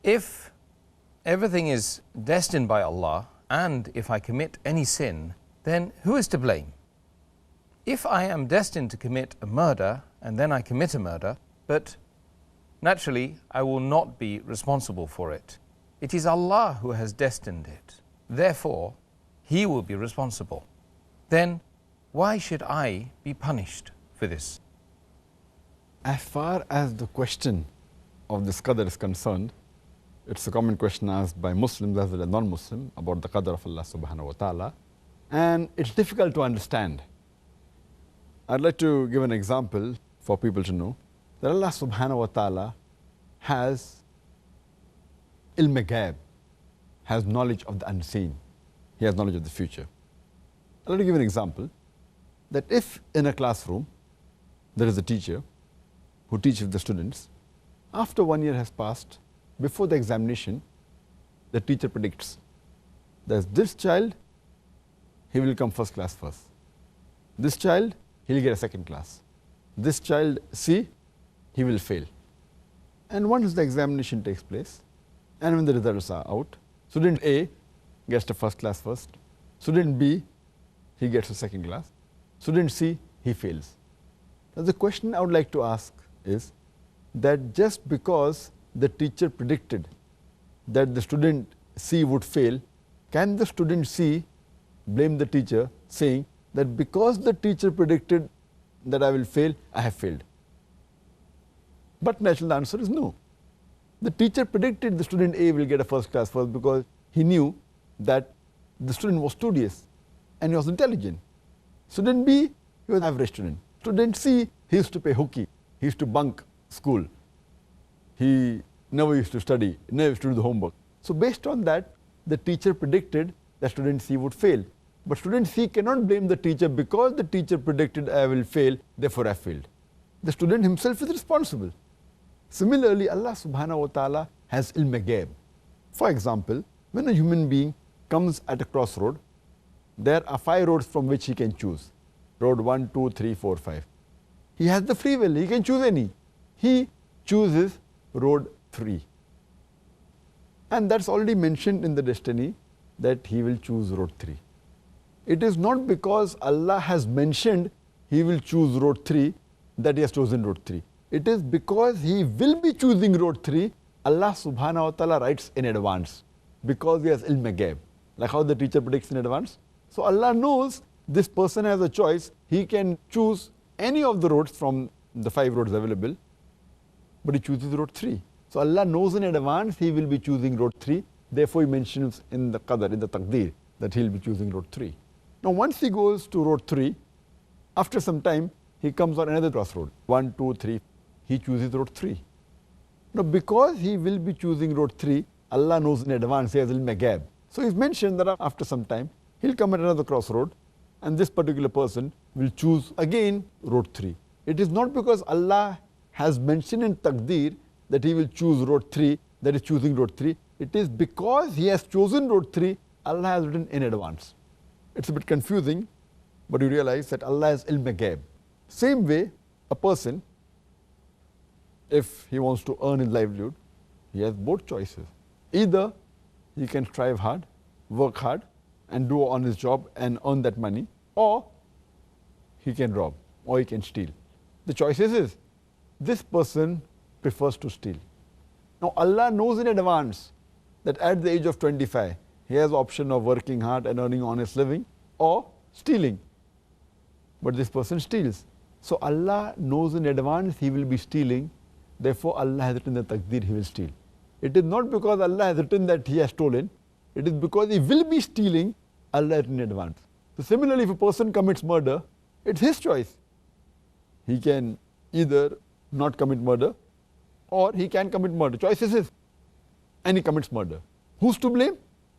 If everything is destined by Allah, and if I commit any sin, then who is to blame? If I am destined to commit a murder, and then I commit a murder, but naturally I will not be responsible for it. It is Allah who has destined it. Therefore, He will be responsible. Then why should I be punished for this? As far as the question of this qadr is concerned, it's a common question asked by Muslims as well as non-Muslims about the qadr of Allah subhanahu wa ta'ala, and it's difficult to understand. I'd like to give an example for people to know that Allah subhanahu wa ta'ala has ilm ghaib, has knowledge of the unseen. He has knowledge of the future. I'd like to give an example that if in a classroom there is a teacher who teaches the students, after 1 year has passed, before the examination, the teacher predicts that this child, he will come first class first. This child, he will get a second class. This child C, he will fail. And once the examination takes place, and when the results are out, student A gets the first class first, student B, he gets the second class, student C, he fails. Now the question I would like to ask is that just because the teacher predicted that the student C would fail, can the student C blame the teacher saying that because the teacher predicted that I will fail, I have failed? But naturally the answer is no. The teacher predicted the student A will get a first class first because he knew that the student was studious and he was intelligent. Student B, he was an average student. Student C, he used to play hooky, he used to bunk school. He never used to study, never used to do the homework. So based on that, the teacher predicted that student C would fail. But student C cannot blame the teacher because the teacher predicted I will fail, therefore I failed. The student himself is responsible. Similarly, Allah subhanahu wa ta'ala has ilm ghaib. For example, when a human being comes at a crossroad, there are 5 roads from which he can choose. Road 1, 2, 3, 4, 5. He has the free will, he can choose any. He chooses road 3. And that's already mentioned in the destiny that he will choose road 3. It is not because Allah has mentioned he will choose road 3 that he has chosen road 3. It is because he will be choosing road 3, Allah subhanahu wa ta'ala writes in advance because he has ilm ghaib. Like how the teacher predicts in advance. So Allah knows this person has a choice. He can choose any of the roads from the 5 roads available, but he chooses road 3. So Allah knows in advance he will be choosing road 3. Therefore he mentions in the qadr, in the taqdeer, that he will be choosing road 3. Now once he goes to road 3, after some time he comes on another crossroad, 1, 2, 3. He chooses road 3. Now because he will be choosing road 3, Allah knows in advance, he has ilm ghaib. So he's mentioned that after some time, he'll come at another crossroad and this particular person will choose again road 3. It is not because Allah has mentioned in taqdeer that he will choose road 3, that is choosing road 3. It is because he has chosen road 3, Allah has written in advance. It's a bit confusing, but you realize that Allah has ilm ghaib. Same way, a person, if he wants to earn his livelihood, he has both choices. Either he can strive hard, work hard, and do on his job and earn that money, or he can rob, or he can steal. The choice is this person prefers to steal. Now Allah knows in advance that at the age of 25, he has the option of working hard and earning honest living, or stealing. But this person steals. So Allah knows in advance he will be stealing. Therefore Allah has written the taqdeer he will steal. It is not because Allah has written that he has stolen. It is because he will be stealing, Allah has written in advance. So similarly, if a person commits murder, it's his choice. He can either not commit murder or he can commit murder. Choice is his. And he commits murder. Who's to blame?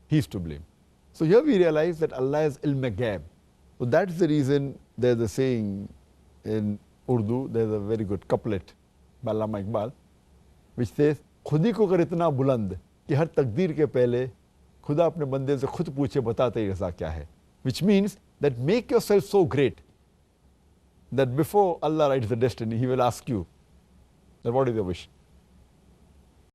He's to blame. So here we realize that Allah has ilm ghaib. So that's the reason there's a saying in Urdu, there's a very good couplet by Allama Iqbal, which says, खुदी को कर इतना बुलंद कि हर तकदीर के पहले खुदा अपने बंदे से खुद पूछे बता तेरी रज़ा क्या है. Which means that make yourself so great that before Allah writes the destiny, He will ask you that what is your wish.